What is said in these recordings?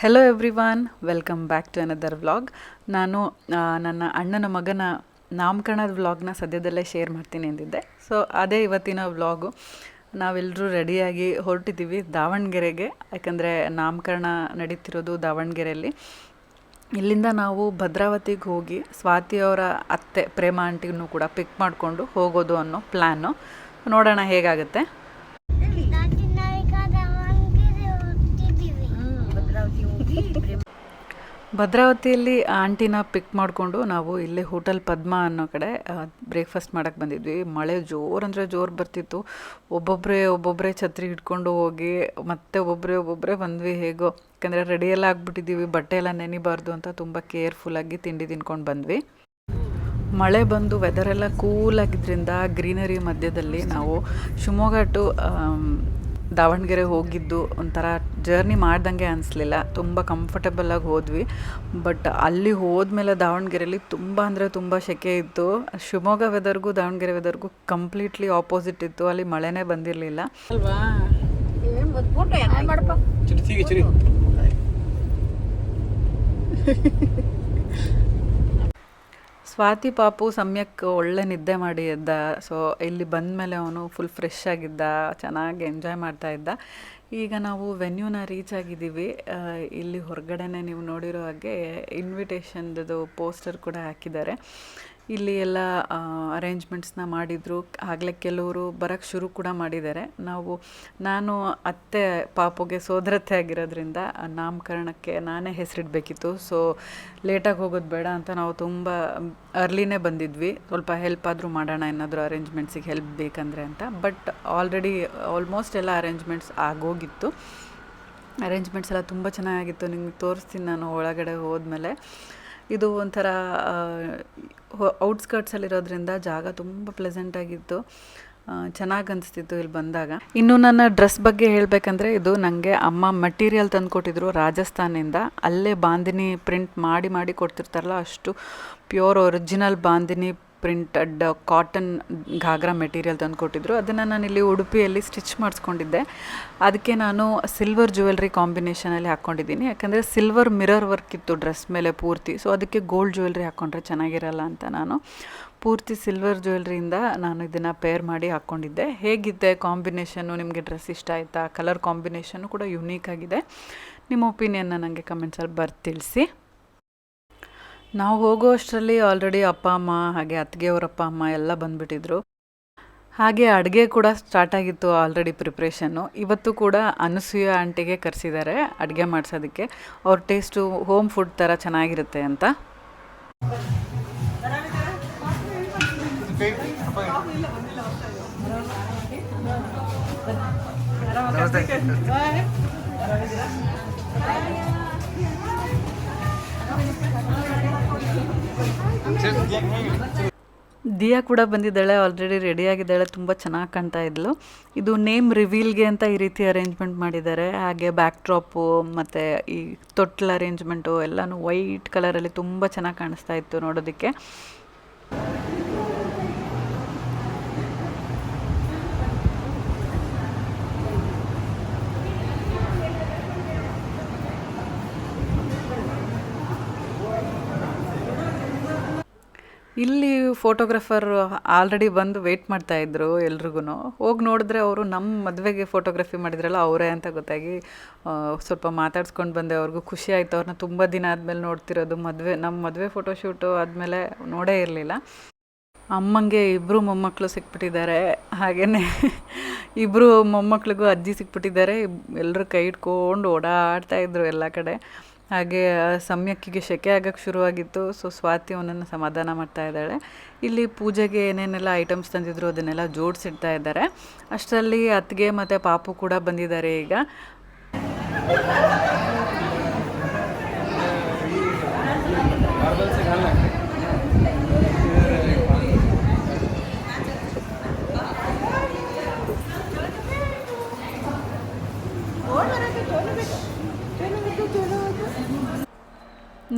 Hello everyone, welcome back to another vlog. ನಾನು ನನ್ನ ಅಣ್ಣನ ಮಗನ ನಾಮಕರಣದ ವ್ಲಾಗ್ನ ಸದ್ಯದಲ್ಲೇ ಶೇರ್ ಮಾಡ್ತೀನಿ ಎಂದಿದ್ದೆ. ಸೊ ಅದೇ ಇವತ್ತಿನ ವ್ಲಾಗು. ನಾವೆಲ್ಲರೂ ರೆಡಿಯಾಗಿ ಹೊರಟಿದ್ದೀವಿ ದಾವಣಗೆರೆಗೆ, ಯಾಕಂದರೆ ನಾಮಕರಣ ನಡೀತಿರೋದು ದಾವಣಗೆರೆಯಲ್ಲಿ. ಇಲ್ಲಿಂದ ನಾವು ಭದ್ರಾವತಿಗೆ ಹೋಗಿ ಸ್ವಾತಿಯವರ ಅತ್ತೆ ಪ್ರೇಮ ಆಂಟಿನೂ ಕೂಡ ಪಿಕ್ ಮಾಡಿಕೊಂಡು ಹೋಗೋದು ಅನ್ನೋ ಪ್ಲ್ಯಾನು. ನೋಡೋಣ ಹೇಗಾಗುತ್ತೆ. ಭದ್ರಾವತಿಯಲ್ಲಿ ಆಂಟಿನ ಪಿಕ್ ಮಾಡಿಕೊಂಡು ನಾವು ಇಲ್ಲಿ ಹೋಟೆಲ್ ಪದ್ಮ ಅನ್ನೋ ಕಡೆ ಬ್ರೇಕ್ಫಾಸ್ಟ್ ಮಾಡೋಕ್ಕೆ ಬಂದಿದ್ವಿ. ಮಳೆ ಜೋರು ಜೋರು ಬರ್ತಿತ್ತು. ಒಬ್ಬೊಬ್ಬರೇ ಛತ್ರಿ ಹಿಡ್ಕೊಂಡು ಹೋಗಿ ಮತ್ತೆ ಒಬ್ಬೊಬ್ಬರೇ ಬಂದ್ವಿ ಹೇಗೋ. ಯಾಕಂದರೆ ರೆಡಿಯೆಲ್ಲ ಆಗಿಬಿಟ್ಟಿದ್ದೀವಿ, ಬಟ್ಟೆ ಎಲ್ಲ ನೆನಿಬಾರ್ದು ಅಂತ ತುಂಬ ಕೇರ್ಫುಲ್ಲಾಗಿ ತಿಂಡಿ ತಿನ್ಕೊಂಡು ಬಂದ್ವಿ. ಮಳೆ ಬಂದು ವೆದರೆಲ್ಲ ಕೂಲಾಗಿದ್ದರಿಂದ ಗ್ರೀನರಿ ಮಧ್ಯದಲ್ಲಿ ನಾವು ಶಿವಮೊಗ್ಗ ಟು ದಾವಣಗೆರೆ ಹೋಗಿದ್ದು ಒಂಥರ ಜರ್ನಿ ಮಾಡ್ದಂಗೆ ಅನಿಸ್ಲಿಲ್ಲ. ತುಂಬ ಕಂಫರ್ಟಬಲಾಗಿ ಹೋದ್ವಿ. ಬಟ್ ಅಲ್ಲಿ ಹೋದ್ಮೇಲೆ ದಾವಣಗೆರೆಯಲ್ಲಿ ತುಂಬ ಸೆಕೆ ಇತ್ತು. ಶಿವಮೊಗ್ಗ ವೆದರ್ಗೂ ದಾವಣಗೆರೆ ವೆದರ್ಗೂ ಕಂಪ್ಲೀಟ್ಲಿ ಆಪೋಸಿಟ್ ಇತ್ತು. ಅಲ್ಲಿ ಮಳೆನೇ ಬಂದಿರಲಿಲ್ಲ ಅಲ್ವಾ. ಸ್ವಾತಿ ಪಾಪು ಸಮ್ಯಕ್ ಒಳ್ಳೆ ನಿದ್ದೆ ಮಾಡಿ ಎದ್ದ. ಸೊ ಇಲ್ಲಿ ಬಂದಮೇಲೆ ಅವನು ಫುಲ್ ಫ್ರೆಶ್ ಆಗಿದ್ದ, ಚೆನ್ನಾಗಿ ಎಂಜಾಯ್ ಮಾಡ್ತಾ ಇದ್ದ. ಈಗ ನಾವು ವೆನ್ಯೂನ ರೀಚ್ ಆಗಿದ್ದೀವಿ. ಇಲ್ಲಿ ಹೊರಗಡೆನೆ ನೀವು ನೋಡಿರೋ ಹಾಗೆ ಇನ್ವಿಟೇಷನ್ದು ಪೋಸ್ಟರ್ ಕೂಡ ಹಾಕಿದ್ದಾರೆ. ಇಲ್ಲಿ ಎಲ್ಲ ಅರೇಂಜ್ಮೆಂಟ್ಸ್ನ ಮಾಡಿದರು. ಆಗಲೇ ಕೆಲವರು ಬರೋಕ್ಕೆ ಶುರು ಕೂಡ ಮಾಡಿದ್ದಾರೆ. ನಾನು ಅತ್ತೆ ಪಾಪುಗೆ ಸೋದರತ್ತೆ ಆಗಿರೋದ್ರಿಂದ ನಾಮಕರಣಕ್ಕೆ ನಾನೇ ಹೆಸರಿಡಬೇಕಿತ್ತು. ಸೊ ಲೇಟಾಗಿ ಹೋಗೋದು ಬೇಡ ಅಂತ ನಾವು ತುಂಬ ಅರ್ಲಿನೇ ಬಂದಿದ್ವಿ. ಸ್ವಲ್ಪ ಹೆಲ್ಪ್ ಆದರೂ ಮಾಡೋಣ, ಏನಾದರೂ ಅರೇಂಜ್ಮೆಂಟ್ಸಿಗೆ ಹೆಲ್ಪ್ ಬೇಕಂದರೆ ಅಂತ. ಬಟ್ ಆಲ್ಮೋಸ್ಟ್ ಎಲ್ಲ ಅರೇಂಜ್ಮೆಂಟ್ಸ್ ಆಗೋಗಿತ್ತು. ಅರೇಂಜ್ಮೆಂಟ್ಸ್ ಎಲ್ಲ ತುಂಬ ಚೆನ್ನಾಗಿತ್ತು. ನಿಮಗೆ ತೋರಿಸ್ತೀನಿ ನಾನು ಒಳಗಡೆ ಹೋದ್ಮೇಲೆ. ಇದು ಒಂಥರ ಔಟ್ಸ್ಕರ್ಟ್ಸಲ್ಲಿರೋದ್ರಿಂದ ಜಾಗ ತುಂಬ ಪ್ಲೆಸೆಂಟಾಗಿತ್ತು, ಚೆನ್ನಾಗಿ ಅನಿಸ್ತಿತ್ತು ಇಲ್ಲಿ ಬಂದಾಗ. ಇನ್ನು ನನ್ನ ಡ್ರೆಸ್ ಬಗ್ಗೆ ಹೇಳಬೇಕಂದ್ರೆ, ಇದು ನನಗೆ ಅಮ್ಮ ಮಟೀರಿಯಲ್ ತಂದು ಕೊಟ್ಟಿದ್ರು ರಾಜಸ್ಥಾನಿಂದ. ಅಲ್ಲೇ ಬಾಂದಿನಿ ಪ್ರಿಂಟ್ ಮಾಡಿ ಕೊಡ್ತಿರ್ತಾರಲ್ಲ, ಅಷ್ಟು pure original bandhani printed cotton ghagra material ತಂದು ಕೊಟ್ಟಿದ್ರು. ಅದನ್ನು ನಾನು ಇಲ್ಲಿ ಉಡುಪಿಯಲ್ಲಿ ಸ್ಟಿಚ್ ಮಾಡಿಸ್ಕೊಂಡಿದ್ದೆ. ಅದಕ್ಕೆ ನಾನು ಸಿಲ್ವರ್ ಜ್ಯುವೆಲ್ರಿ ಕಾಂಬಿನೇಷನಲ್ಲಿ ಹಾಕ್ಕೊಂಡಿದ್ದೀನಿ. ಯಾಕಂದರೆ ಸಿಲ್ವರ್ ಮಿರರ್ ವರ್ಕ್ ಇತ್ತು ಡ್ರೆಸ್ ಮೇಲೆ ಪೂರ್ತಿ. ಸೊ ಅದಕ್ಕೆ ಗೋಲ್ಡ್ ಜ್ಯುವೆಲ್ರಿ ಹಾಕ್ಕೊಂಡ್ರೆ ಚೆನ್ನಾಗಿರಲ್ಲ ಅಂತ ನಾನು ಪೂರ್ತಿ ಸಿಲ್ವರ್ ಜ್ಯುವೆಲ್ರಿಯಿಂದ ನಾನು ಇದನ್ನು ಪೇರ್ ಮಾಡಿ ಹಾಕ್ಕೊಂಡಿದ್ದೆ. ಹೇಗಿದೆ ಕಾಂಬಿನೇಷನ್ನು? ನಿಮಗೆ ಡ್ರೆಸ್ ಇಷ್ಟ ಆಯಿತಾ? ಕಲರ್ ಕಾಂಬಿನೇಷನ್ನು ಕೂಡ ಯುನೀಕ್ ಆಗಿದೆ. ನಿಮ್ಮ ಒಪಿನಿಯನ್ನ ನನಗೆ ಕಮೆಂಟ್ಸಲ್ಲಿ ತಿಳಿಸಿ. ನಾವು ಹೋಗೋ ಅಷ್ಟರಲ್ಲಿ ಆಲ್ರೆಡಿ ಅಪ್ಪ ಅಮ್ಮ ಹಾಗೆ ಅತ್ತಿಗೆಯವ್ರ ಅಪ್ಪ ಅಮ್ಮ ಎಲ್ಲ ಬಂದುಬಿಟ್ಟಿದ್ರು. ಹಾಗೆ ಅಡುಗೆ ಕೂಡ ಸ್ಟಾರ್ಟ್ ಆಗಿತ್ತು ಆಲ್ರೆಡಿ ಪ್ರಿಪ್ರೇಷನ್ನು. ಇವತ್ತು ಕೂಡ ಅನಸೂಯ ಆಂಟಿಗೆ ಕರೆಸಿದ್ದಾರೆ ಅಡುಗೆ ಮಾಡಿಸೋದಕ್ಕೆ. ಅವ್ರ ಟೇಸ್ಟು ಹೋಮ್ ಫುಡ್ ಥರ ಚೆನ್ನಾಗಿರುತ್ತೆ ಅಂತ. ದಿಯಾ ಕೂಡ ಬಂದಿದ್ದಾಳೆ, ಆಲ್ರೆಡಿ ರೆಡಿಯಾಗಿದ್ದಾಳೆ, ತುಂಬ ಚೆನ್ನಾಗಿ ಕಾಣ್ತಾ ಇದ್ಲು. ಇದು ನೇಮ್ ರಿವೀಲ್ಗೆ ಅಂತ ಈ ರೀತಿ ಅರೇಂಜ್ಮೆಂಟ್ ಮಾಡಿದ್ದಾರೆ. ಹಾಗೆ ಬ್ಯಾಕ್ ಡ್ರಾಪು ಮತ್ತು ಈ ತೊಟ್ಲ ಅರೇಂಜ್ಮೆಂಟು ಎಲ್ಲನೂ ವೈಟ್ ಕಲರಲ್ಲಿ ತುಂಬ ಚೆನ್ನಾಗಿ ಕಾಣಿಸ್ತಾ ಇತ್ತು ನೋಡೋದಕ್ಕೆ. ಇಲ್ಲಿ ಫೋಟೋಗ್ರಾಫರ್ ಆಲ್ರೆಡಿ ಬಂದು ವೆಯ್ಟ್ ಮಾಡ್ತಾಯಿದ್ರು ಎಲ್ರಿಗೂ. ಹೋಗಿ ನೋಡಿದ್ರೆ ಅವರು ನಮ್ಮ ಮದುವೆಗೆ ಫೋಟೋಗ್ರಫಿ ಮಾಡಿದ್ರಲ್ಲ ಅವರೇ ಅಂತ ಗೊತ್ತಾಗಿ ಸ್ವಲ್ಪ ಮಾತಾಡ್ಸ್ಕೊಂಡು ಬಂದೆ. ಅವ್ರಿಗೂ ಖುಷಿ ಆಯಿತು. ಅವ್ರನ್ನ ತುಂಬ ದಿನ ಆದಮೇಲೆ ನೋಡ್ತಿರೋದು. ನಮ್ಮ ಮದುವೆ ಫೋಟೋಶೂಟು ಆದಮೇಲೆ ನೋಡೇ ಇರಲಿಲ್ಲ. ಅಮ್ಮಂಗೆ ಇಬ್ಬರು ಮೊಮ್ಮಕ್ಕಳು ಸಿಕ್ಬಿಟ್ಟಿದ್ದಾರೆ. ಹಾಗೆಯೇ ಇಬ್ಬರು ಮೊಮ್ಮಕ್ಕಳಿಗೂ ಅಜ್ಜಿ ಸಿಕ್ಬಿಟ್ಟಿದ್ದಾರೆ. ಎಲ್ಲರೂ ಕೈ ಇಟ್ಕೊಂಡು ಓಡಾಡ್ತಾಯಿದ್ರು ಎಲ್ಲ ಕಡೆ. ಹಾಗೆ ಸಮ್ಯಕ್ಕಿಗೆ ಸೆಕೆ ಆಗೋಕ್ಕೆ ಶುರುವಾಗಿತ್ತು. ಸೊ ಸ್ವಾತಿ ಅವನನ್ನು ಸಮಾಧಾನ ಮಾಡ್ತಾ ಇದ್ದಾಳೆ. ಇಲ್ಲಿ ಪೂಜೆಗೆ ಏನೇನೆಲ್ಲ ಐಟಮ್ಸ್ ತಂದಿದ್ರು ಅದನ್ನೆಲ್ಲ ಜೋಡಿಸಿಡ್ತಾ ಇದ್ದಾರೆ. ಅಷ್ಟರಲ್ಲಿ ಅತ್ತಿಗೆ ಮತ್ತು ಪಾಪು ಕೂಡ ಬಂದಿದ್ದಾರೆ ಈಗ.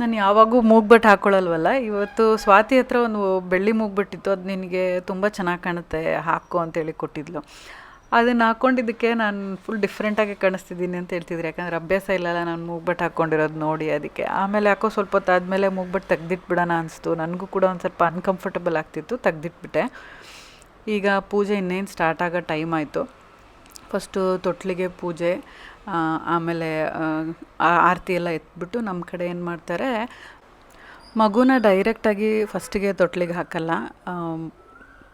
ನಾನು ಯಾವಾಗೂ ಮೂಗ್ಬಟ್ಟು ಹಾಕ್ಕೊಳ್ಳಲ್ವಲ್ಲ, ಇವತ್ತು ಸ್ವಾತಿ ಹತ್ರ ಒಂದು ಬೆಳ್ಳಿ ಮೂಗ್ಬಟ್ಟಿತ್ತು. ಅದು ನಿನಗೆ ತುಂಬ ಚೆನ್ನಾಗಿ ಕಾಣುತ್ತೆ, ಹಾಕು ಅಂತೇಳಿ ಕೊಟ್ಟಿದ್ಲು. ಅದನ್ನು ಹಾಕ್ಕೊಂಡಿದ್ದಕ್ಕೆ ನಾನು ಫುಲ್ ಡಿಫ್ರೆಂಟಾಗಿ ಕಾಣಿಸ್ತಿದ್ದೀನಿ ಅಂತ ಹೇಳ್ತಿದ್ರು, ಯಾಕಂದರೆ ಅಭ್ಯಾಸ ಇಲ್ಲಲ್ಲ ನಾನು ಮೂಗ್ಬಟ್ಟು ಹಾಕ್ಕೊಂಡಿರೋದು ನೋಡಿ. ಅದಕ್ಕೆ ಆಮೇಲೆ ಯಾಕೋ ಸ್ವಲ್ಪ ಹೊತ್ತು ಆದಮೇಲೆ ಮೂಗ್ಬಟ್ಟು ತೆಗ್ದಿಟ್ಬಿಡೋಣ ಅನಿಸ್ತು. ನನಗೂ ಕೂಡ ಒಂದು ಸ್ವಲ್ಪ ಅನ್ಕಂಫರ್ಟಬಲ್ ಆಗ್ತಿತ್ತು, ತೆಗ್ದಿಟ್ಬಿಟ್ಟೆ. ಈಗ ಪೂಜೆ ಇನ್ನೇನು ಸ್ಟಾರ್ಟ್ ಆಗೋ ಟೈಮ್ ಆಯಿತು. ಫಸ್ಟು ತೊಟ್ಲಿಗೆ ಪೂಜೆ, ಆಮೇಲೆ ಆರತಿ ಎಲ್ಲ ಎತ್ಬಿಟ್ಟು ನಮ್ಮ ಕಡೆ ಏನು ಮಾಡ್ತಾರೆ, ಮಗುನ ಡೈರೆಕ್ಟಾಗಿ ಫಸ್ಟಿಗೆ ತೊಟ್ಲಿಗೆ ಹಾಕಲ್ಲ.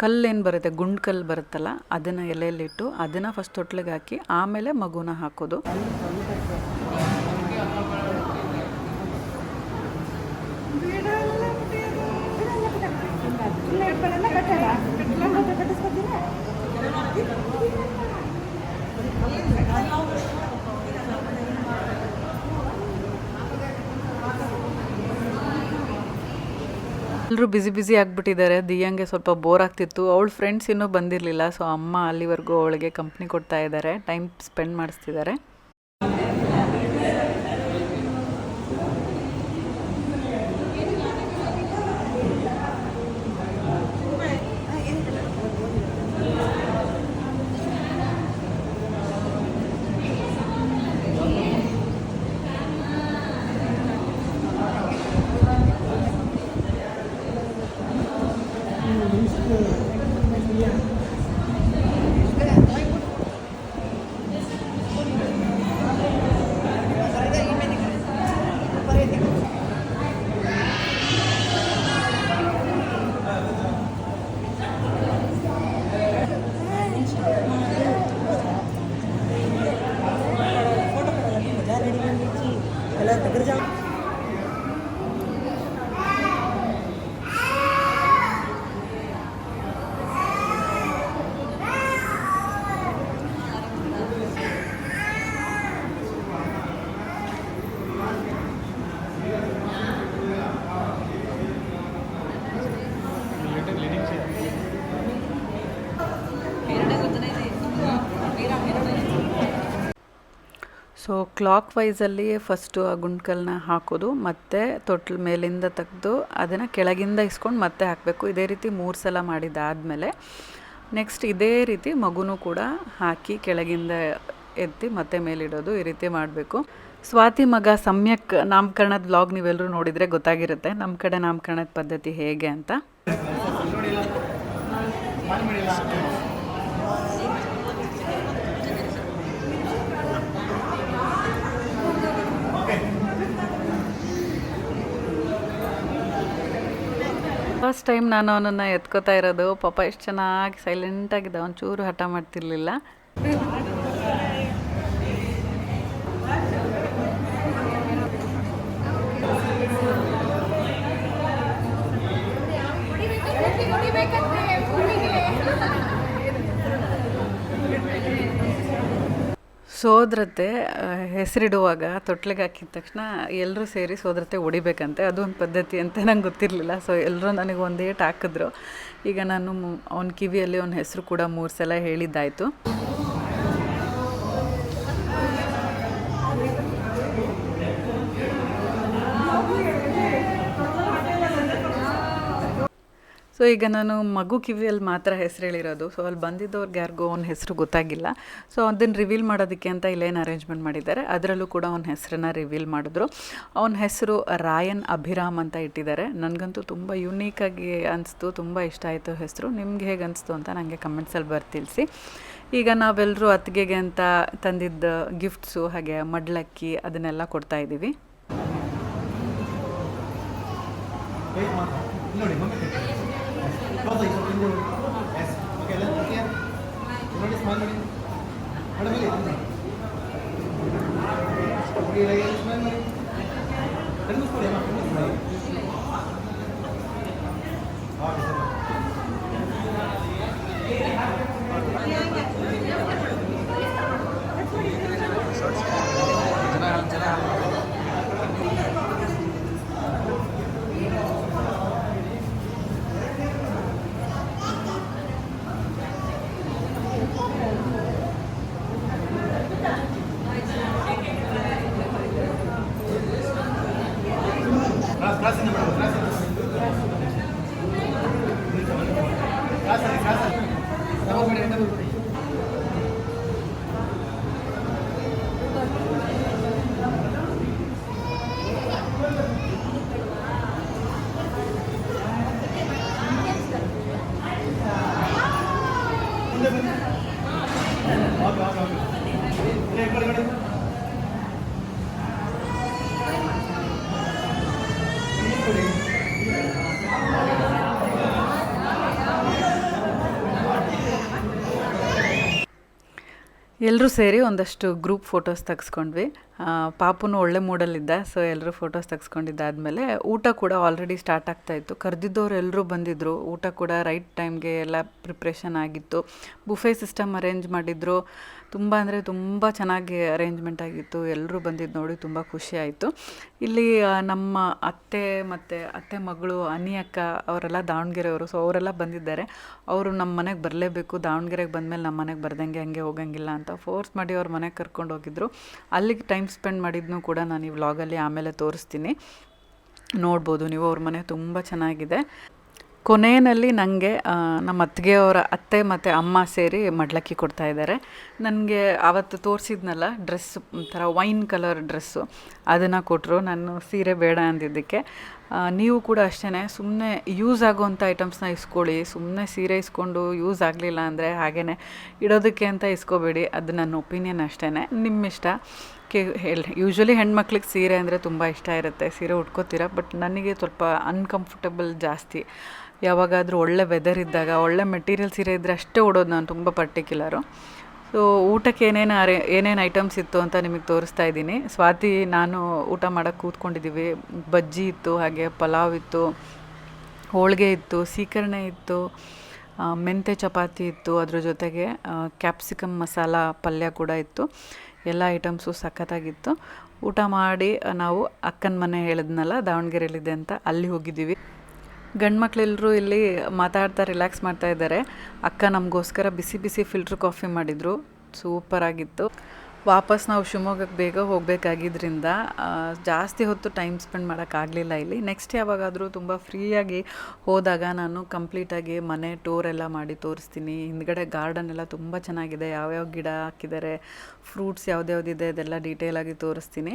ಕಲ್ಲೇನು ಬರುತ್ತೆ, ಗುಂಡು ಕಲ್ಲು ಬರುತ್ತಲ್ಲ, ಅದನ್ನು ಎಲೆಯಲ್ಲಿಟ್ಟು ಅದನ್ನು ಫಸ್ಟ್ ತೊಟ್ಲಿಗೆ ಹಾಕಿ ಆಮೇಲೆ ಮಗುನ ಹಾಕೋದು. ಎಲ್ಲರೂ ಬ್ಯುಸಿ ಆಗಿಬಿಟ್ಟಿದ್ದಾರೆ. ದಿಯಂಗೆ ಸ್ವಲ್ಪ ಬೋರ್ ಆಗ್ತಿತ್ತು. ಅವಳ ಫ್ರೆಂಡ್ಸ್ ಇನ್ನೂ ಬಂದಿರಲಿಲ್ಲ. ಸೊ ಅಮ್ಮ ಅಲ್ಲಿವರೆಗೂ ಅವಳಿಗೆ ಕಂಪ್ನಿ ಕೊಡ್ತಾ ಇದ್ದಾರೆ, ಟೈಮ್ ಸ್ಪೆಂಡ್ ಮಾಡಿಸ್ತಿದ್ದಾರೆ. ಸೊ ಕ್ಲಾಕ್ ವೈಸಲ್ಲಿ ಫಸ್ಟು ಆ ಗುಂಡ್ಕಲ್ಲನ್ನ ಹಾಕೋದು, ಮತ್ತು ತೊಟ್ಲ ಮೇಲಿಂದ ತೆಗೆದು ಅದನ್ನು ಕೆಳಗಿಂದ ಇಸ್ಕೊಂಡು ಮತ್ತೆ ಹಾಕಬೇಕು. ಇದೇ ರೀತಿ 3 ಸಲ ಮಾಡಿದ್ದಾದಮೇಲೆ ನೆಕ್ಸ್ಟ್ ಇದೇ ರೀತಿ ಮಗುನೂ ಕೂಡ ಹಾಕಿ ಕೆಳಗಿಂದ ಎತ್ತಿ ಮತ್ತೆ ಮೇಲಿಡೋದು. ಈ ರೀತಿ ಮಾಡಬೇಕು. ಸ್ವಾತಿ ಮಗ ಸಮ್ಯಕ್ ನಾಮಕರಣದ ವ್ಲಾಗ್ ನೀವೆಲ್ಲರೂ ನೋಡಿದರೆ ಗೊತ್ತಾಗಿರುತ್ತೆ ನಮ್ಮ ಕಡೆ ನಾಮಕರಣದ ಪದ್ಧತಿ ಹೇಗೆ ಅಂತ. ಫಸ್ಟ್ ಟೈಮ್ ನಾನು ಅವನನ್ನು ಎತ್ಕೋತಾ ಇರೋದು. ಪಾಪ ಎಷ್ಟು ಚೆನ್ನಾಗಿ ಸೈಲೆಂಟಾಗಿದ್ದ, ಒಂಚೂರು ಹಠ ಮಾಡ್ತಿರ್ಲಿಲ್ಲ. ಸೋದರತೆ ಹೆಸರಿಡುವಾಗ ತೊಟ್ಲಿಗೆ ಹಾಕಿದ ತಕ್ಷಣ ಎಲ್ಲರೂ ಸೇರಿ ಸೋದರತೆ ಹೊಡಿಬೇಕಂತೆ, ಅದು ಒಂದು ಪದ್ಧತಿ ಅಂತ ನಂಗೆ ಗೊತ್ತಿರಲಿಲ್ಲ. ಸೊ ಎಲ್ಲರೂ ನನಗೆ ಒಂದೇಟು ಹಾಕಿದ್ರು. ಈಗ ನಾನು ಅವನ ಕಿವಿಯಲ್ಲಿ ಅವನ ಹೆಸರು ಕೂಡ 3 ಸಲ ಹೇಳಿದ್ದಾಯಿತು. ಸೊ ಈಗ ನಾನು ಮಗು ಕಿವಿಯಲ್ಲಿ ಮಾತ್ರ ಹೆಸರು ಹೇಳಿರೋದು. ಸೊ ಅಲ್ಲಿ ಬಂದಿದ್ದವ್ರಿಗೆ ಯಾರಿಗೂ ಅವನ ಹೆಸರು ಗೊತ್ತಾಗಿಲ್ಲ. ಸೊ ಅದನ್ನು ರಿವೀಲ್ ಮಾಡೋದಕ್ಕೆ ಅಂತ ಇಲ್ಲೇನು ಅರೇಂಜ್ಮೆಂಟ್ ಮಾಡಿದ್ದಾರೆ, ಅದರಲ್ಲೂ ಕೂಡ ಅವನ ಹೆಸರನ್ನು ರಿವೀಲ್ ಮಾಡಿದ್ರು. ಅವನ ಹೆಸರು ರಾಯನ್ ಅಭಿರಾಮ್ ಅಂತ ಇಟ್ಟಿದ್ದಾರೆ. ನನಗಂತೂ ತುಂಬ ಯುನೀಕಾಗಿ ಅನಿಸ್ತು, ತುಂಬ ಇಷ್ಟ ಆಯಿತು ಹೆಸರು. ನಿಮ್ಗೆ ಹೇಗೆ ಅನಿಸ್ತು ಅಂತ ನನಗೆ ಕಮೆಂಟ್ಸಲ್ಲಿ ತಿಳಿಸಿ. ಈಗ ನಾವೆಲ್ಲರೂ ಅತ್ತಿಗೆಗೆ ಅಂತ ತಂದಿದ್ದ ಗಿಫ್ಟ್ಸು ಹಾಗೆ ಮಡ್ಲಕ್ಕಿ ಅದನ್ನೆಲ್ಲ ಕೊಡ್ತಾಯಿದ್ದೀವಿ. ಎಲ್ಲರೂ ಸೇರಿ ಒಂದಷ್ಟು ಗ್ರೂಪ್ ಫೋಟೋಸ್ ತೆಗೆಸ್ಕೊಂಡ್ವಿ. ಪಾಪುನು ಒಳ್ಳೆ ಮೂಡಲ್ಲಿದ್ದ, ಸೊ ಎಲ್ಲರೂ ಫೋಟೋಸ್ ತೆಗೆಸ್ಕೊಂಡಿದ್ದಾದಮೇಲೆ ಊಟ ಕೂಡ ಆಲ್ರೆಡಿ ಸ್ಟಾರ್ಟ್ ಆಗ್ತಾಯಿತ್ತು. ಕರೆದಿದ್ದವ್ರು ಎಲ್ಲರೂ ಬಂದಿದ್ದರು. ಊಟ ಕೂಡ ರೈಟ್ ಟೈಮ್ಗೆ ಎಲ್ಲ ಪ್ರಿಪ್ರೇಷನ್ ಆಗಿತ್ತು. ಬುಫೆ ಸಿಸ್ಟಮ್ ಅರೇಂಜ್ ಮಾಡಿದ್ರು. ತುಂಬ ಅಂದರೆ ತುಂಬ ಚೆನ್ನಾಗಿ ಅರೇಂಜ್ಮೆಂಟ್ ಆಗಿತ್ತು. ಎಲ್ಲರೂ ಬಂದಿದ್ದು ನೋಡಿ ತುಂಬ ಖುಷಿ ಆಯಿತು. ಇಲ್ಲಿ ನಮ್ಮ ಅತ್ತೆ ಮತ್ತು ಅತ್ತೆ ಮಗಳು ಅನಿ ಅಕ್ಕ ಅವರೆಲ್ಲ ದಾವಣಗೆರೆಯವರು, ಸೊ ಅವರೆಲ್ಲ ಬಂದಿದ್ದಾರೆ. ಅವರು ನಮ್ಮ ಮನೆಗೆ ಬರಲೇಬೇಕು, ದಾವಣಗೆರೆಗೆ ಬಂದಮೇಲೆ ನಮ್ಮ ಮನೆಗೆ ಬರ್ದಂಗೆ ಹಂಗೆ ಹೋಗಂಗಿಲ್ಲ ಅಂತ ಫೋರ್ಸ್ ಮಾಡಿ ಅವ್ರ ಮನೆಗೆ ಕರ್ಕೊಂಡು ಹೋಗಿದ್ರು. ಅಲ್ಲಿಗೆ ಟೈಮ್ ಸ್ಪೆಂಡ್ ಮಾಡಿದ್ನೂ ಕೂಡ ನಾನು ಈ ವ್ಲಾಗಲ್ಲಿ ಆಮೇಲೆ ತೋರಿಸ್ತೀನಿ, ನೋಡ್ಬೋದು ನೀವು. ಅವ್ರ ಮನೆ ತುಂಬ ಚೆನ್ನಾಗಿದೆ. ಕೊನೆಯಲ್ಲಿ ನನಗೆ ನಮ್ಮ ಅತ್ತಿಗೆಯವರ ಅತ್ತೆ ಮತ್ತು ಅಮ್ಮ ಸೇರಿ ಮಡ್ಲಕ್ಕಿ ಕೊಡ್ತಾಯಿದ್ದಾರೆ. ನನಗೆ ಆವತ್ತು ತೋರಿಸಿದ್ನಲ್ಲ ಡ್ರೆಸ್, ಒಂಥರ ವೈನ್ ಕಲರ್ ಡ್ರೆಸ್ಸು, ಅದನ್ನು ಕೊಟ್ಟರು. ನಾನು ಸೀರೆ ಬೇಡ ಅಂದಿದ್ದಕ್ಕೆ. ನೀವು ಕೂಡ ಅಷ್ಟೇ, ಸುಮ್ಮನೆ ಯೂಸ್ ಆಗೋವಂಥ ಐಟಮ್ಸ್ನ ಇಸ್ಕೊಳ್ಳಿ. ಸುಮ್ಮನೆ ಸೀರೆ ಇಸ್ಕೊಂಡು ಯೂಸ್ ಆಗಲಿಲ್ಲ ಅಂದರೆ ಹಾಗೇ ಇಡೋದಕ್ಕೆ ಅಂತ ಇಸ್ಕೋಬೇಡಿ. ಅದು ನನ್ನ ಒಪಿನಿಯನ್ ಅಷ್ಟೇ, ನಿಮ್ಮ ಇಷ್ಟ. ಯೂಶ್ವಲಿ ಹೆಣ್ಮಕ್ಳಿಗೆ ಸೀರೆ ಅಂದರೆ ತುಂಬ ಇಷ್ಟ ಇರುತ್ತೆ, ಸೀರೆ ಉಟ್ಕೋತೀರ. ಬಟ್ ನನಗೆ ಸ್ವಲ್ಪ ಅನ್ಕಂಫರ್ಟಬಲ್ ಜಾಸ್ತಿ. ಯಾವಾಗಾದರೂ ಒಳ್ಳೆ ವೆದರ್ ಇದ್ದಾಗ ಒಳ್ಳೆ ಮೆಟೀರಿಯಲ್ ಸೀರೆ ಇದ್ದರೆ ಅಷ್ಟೇ ಉಡೋದು ನಾನು, ತುಂಬ ಪರ್ಟಿಕ್ಯುಲರು. ಸೊ ಊಟಕ್ಕೆ ಏನೇನು ಐಟಮ್ಸ್ ಇತ್ತು ಅಂತ ನಿಮಗೆ ತೋರಿಸ್ತಾ ಇದ್ದೀನಿ. ಸ್ವಾತಿ ನಾನು ಊಟ ಮಾಡೋಕ್ಕೆ ಕೂತ್ಕೊಂಡಿದ್ದೀವಿ. ಬಜ್ಜಿ ಇತ್ತು, ಹಾಗೆ ಪಲಾವ್ ಇತ್ತು, ಹೋಳಿಗೆ ಇತ್ತು, ಸೀಕರಣೆ ಇತ್ತು, ಮೆಂತೆ ಚಪಾತಿ ಇತ್ತು, ಅದ್ರ ಜೊತೆಗೆ ಕ್ಯಾಪ್ಸಿಕಮ್ ಮಸಾಲ ಪಲ್ಯ ಕೂಡ ಇತ್ತು. ಎಲ್ಲ ಐಟಮ್ಸು ಸಖತ್ತಾಗಿತ್ತು. ಊಟ ಮಾಡಿ ನಾವು ಅಕ್ಕನ ಮನೆ ಹೇಳಿದ್ನಲ್ಲ ದಾವಣಗೆರೆಯಲ್ಲಿದೆ ಅಂತ, ಅಲ್ಲಿ ಹೋಗಿದ್ದೀವಿ. ಗಂಡು ಮಕ್ಕಳೆಲ್ಲರೂ ಇಲ್ಲಿ ಮಾತಾಡ್ತಾ ರಿಲ್ಯಾಕ್ಸ್ ಮಾಡ್ತಾ ಇದ್ದಾರೆ. ಅಕ್ಕ ನಮಗೋಸ್ಕರ ಬಿಸಿ ಬಿಸಿ ಫಿಲ್ಟ್ರ್ ಕಾಫಿ ಮಾಡಿದರು, ಸೂಪರಾಗಿತ್ತು. ವಾಪಸ್ ನಾವು ಶಿವಮೊಗ್ಗಕ್ಕೆ ಬೇಗ ಹೋಗಬೇಕಾಗಿದ್ದರಿಂದ ಜಾಸ್ತಿ ಹೊತ್ತು ಟೈಮ್ ಸ್ಪೆಂಡ್ ಮಾಡೋಕ್ಕಾಗಲಿಲ್ಲ ಇಲ್ಲಿ. ನೆಕ್ಸ್ಟ್ ಯಾವಾಗಾದರೂ ತುಂಬ ಫ್ರೀಯಾಗಿ ಹೋದಾಗ ನಾನು ಕಂಪ್ಲೀಟಾಗಿ ಮನೆ ಟೂರ್ ಎಲ್ಲ ಮಾಡಿ ತೋರಿಸ್ತೀನಿ. ಹಿಂದ್ಗಡೆ ಗಾರ್ಡನ್ ಎಲ್ಲ ತುಂಬ ಚೆನ್ನಾಗಿದೆ, ಯಾವ್ಯಾವ ಗಿಡ ಹಾಕಿದ್ದಾರೆ, ಫ್ರೂಟ್ಸ್ ಯಾವ್ದ್ಯಾವ್ದಿದೆ ಅದೆಲ್ಲ ಡೀಟೇಲಾಗಿ ತೋರಿಸ್ತೀನಿ.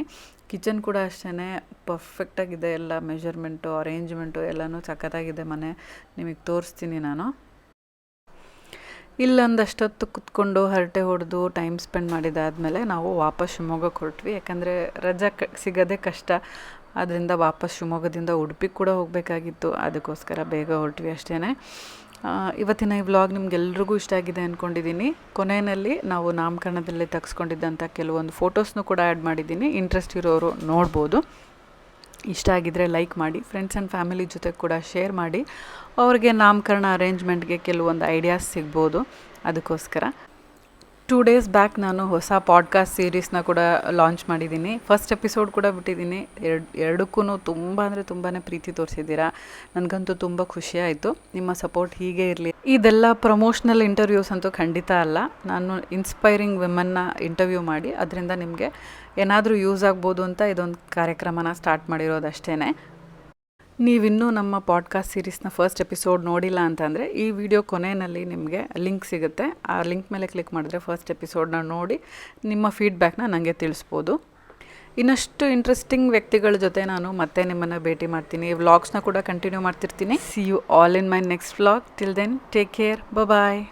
ಕಿಚನ್ ಕೂಡ ಅಷ್ಟೇ ಪರ್ಫೆಕ್ಟಾಗಿದೆ, ಎಲ್ಲ ಮೆಷರ್ಮೆಂಟು ಅರೇಂಜ್ಮೆಂಟು ಎಲ್ಲನೂ ಸಖತ್ತಾಗಿದೆ ಮನೆ, ನಿಮಗೆ ತೋರಿಸ್ತೀನಿ ನಾನು. ಇಲ್ಲೊಂದಷ್ಟೊತ್ತು ಕುತ್ಕೊಂಡು ಹರಟೆ ಹೊಡೆದು ಟೈಮ್ ಸ್ಪೆಂಡ್ ಮಾಡಿದಾದಮೇಲೆ ನಾವು ವಾಪಸ್ ಶಿವಮೊಗ್ಗಕ್ಕೆ ಹೊರಟ್ವಿ. ಯಾಕಂದರೆ ರಜೆ ಸಿಗೋದೇ ಕಷ್ಟ, ಅದರಿಂದ ವಾಪಸ್ ಶಿವಮೊಗ್ಗದಿಂದ ಉಡುಪಿಗೆ ಕೂಡ ಹೋಗಬೇಕಾಗಿತ್ತು. ಅದಕ್ಕೋಸ್ಕರ ಬೇಗ ಹೊರಟ್ವಿ ಅಷ್ಟೇ. ಇವತ್ತಿನ ಈ ವ್ಲಾಗ್ ನಿಮ್ಗೆಲ್ರಿಗೂ ಇಷ್ಟ ಆಗಿದೆ ಅಂದ್ಕೊಂಡಿದ್ದೀನಿ. ಕೊನೆಯಲ್ಲಿ ನಾವು ನಾಮಕರಣದಲ್ಲಿ ತೆಗೆಸ್ಕೊಂಡಿದ್ದಂಥ ಕೆಲವೊಂದು ಫೋಟೋಸ್ನೂ ಕೂಡ ಆ್ಯಡ್ ಮಾಡಿದ್ದೀನಿ, ಇಂಟ್ರೆಸ್ಟ್ ಇರೋರು ನೋಡ್ಬೋದು. ಇಷ್ಟ ಆಗಿದ್ದರೆ ಲೈಕ್ ಮಾಡಿ, ಫ್ರೆಂಡ್ಸ್ ಆ್ಯಂಡ್ ಫ್ಯಾಮಿಲಿ ಜೊತೆ ಕೂಡ ಶೇರ್ ಮಾಡಿ. ಅವ್ರಿಗೆ ನಾಮಕರಣ ಅರೇಂಜ್ಮೆಂಟ್ಗೆ ಕೆಲವೊಂದು ಐಡಿಯಾಸ್ ಸಿಗ್ಬೋದು. ಅದಕ್ಕೋಸ್ಕರ 2 days ಬ್ಯಾಕ್ ನಾನು ಹೊಸ ಪಾಡ್ಕಾಸ್ಟ್ ಸೀರೀಸ್ನ ಕೂಡ ಲಾಂಚ್ ಮಾಡಿದ್ದೀನಿ. ಫಸ್ಟ್ ಎಪಿಸೋಡ್ ಕೂಡ ಬಿಟ್ಟಿದ್ದೀನಿ. ಎರಡಕ್ಕೂ ತುಂಬ ಅಂದರೆ ತುಂಬಾ ಪ್ರೀತಿ ತೋರಿಸಿದ್ದೀರಾ. ನನಗಂತೂ ತುಂಬ ಖುಷಿ ಆಯಿತು. ನಿಮ್ಮ ಸಪೋರ್ಟ್ ಹೀಗೆ ಇರಲಿ. ಇದೆಲ್ಲ ಪ್ರಮೋಷ್ನಲ್ ಇಂಟರ್ವ್ಯೂಸ್ ಅಂತೂ ಖಂಡಿತ ಅಲ್ಲ, ನಾನು ಇನ್ಸ್ಪೈರಿಂಗ್ ವಿಮೆನ್ನ ಇಂಟರ್ವ್ಯೂ ಮಾಡಿ ಅದರಿಂದ ನಿಮಗೆ ಏನಾದರೂ ಯೂಸ್ ಆಗ್ಬೋದು ಅಂತ ಇದೊಂದು ಕಾರ್ಯಕ್ರಮನ ಸ್ಟಾರ್ಟ್ ಮಾಡಿರೋದಷ್ಟೇ. ನೀವಿನ್ನೂ ನಮ್ಮ ಪಾಡ್ಕಾಸ್ಟ್ ಸೀರೀಸ್ನ ಫಸ್ಟ್ ಎಪಿಸೋಡ್ ನೋಡಿಲ್ಲ ಅಂತಂದರೆ ಈ ವಿಡಿಯೋ ಕೊನೆಯಲ್ಲಿ ನಿಮಗೆ ಲಿಂಕ್ ಸಿಗುತ್ತೆ. ಆ ಲಿಂಕ್ ಮೇಲೆ ಕ್ಲಿಕ್ ಮಾಡಿದ್ರೆ ಫಸ್ಟ್ ಎಪಿಸೋಡ್ನ ನೋಡಿ ನಿಮ್ಮ ಫೀಡ್ಬ್ಯಾಕ್ನ ನನಗೆ ತಿಳಿಸ್ಬೋದು. ಇನ್ನಷ್ಟು ಇಂಟ್ರೆಸ್ಟಿಂಗ್ ವ್ಯಕ್ತಿಗಳ ಜೊತೆ ನಾನು ಮತ್ತೆ ನಿಮ್ಮನ್ನು ಭೇಟಿ ಮಾಡ್ತೀನಿ. ವ್ಲಾಗ್ಸ್ನ ಕೂಡ ಕಂಟಿನ್ಯೂ ಮಾಡ್ತಿರ್ತೀನಿ. See you all in my next vlog. Till then take care, bye.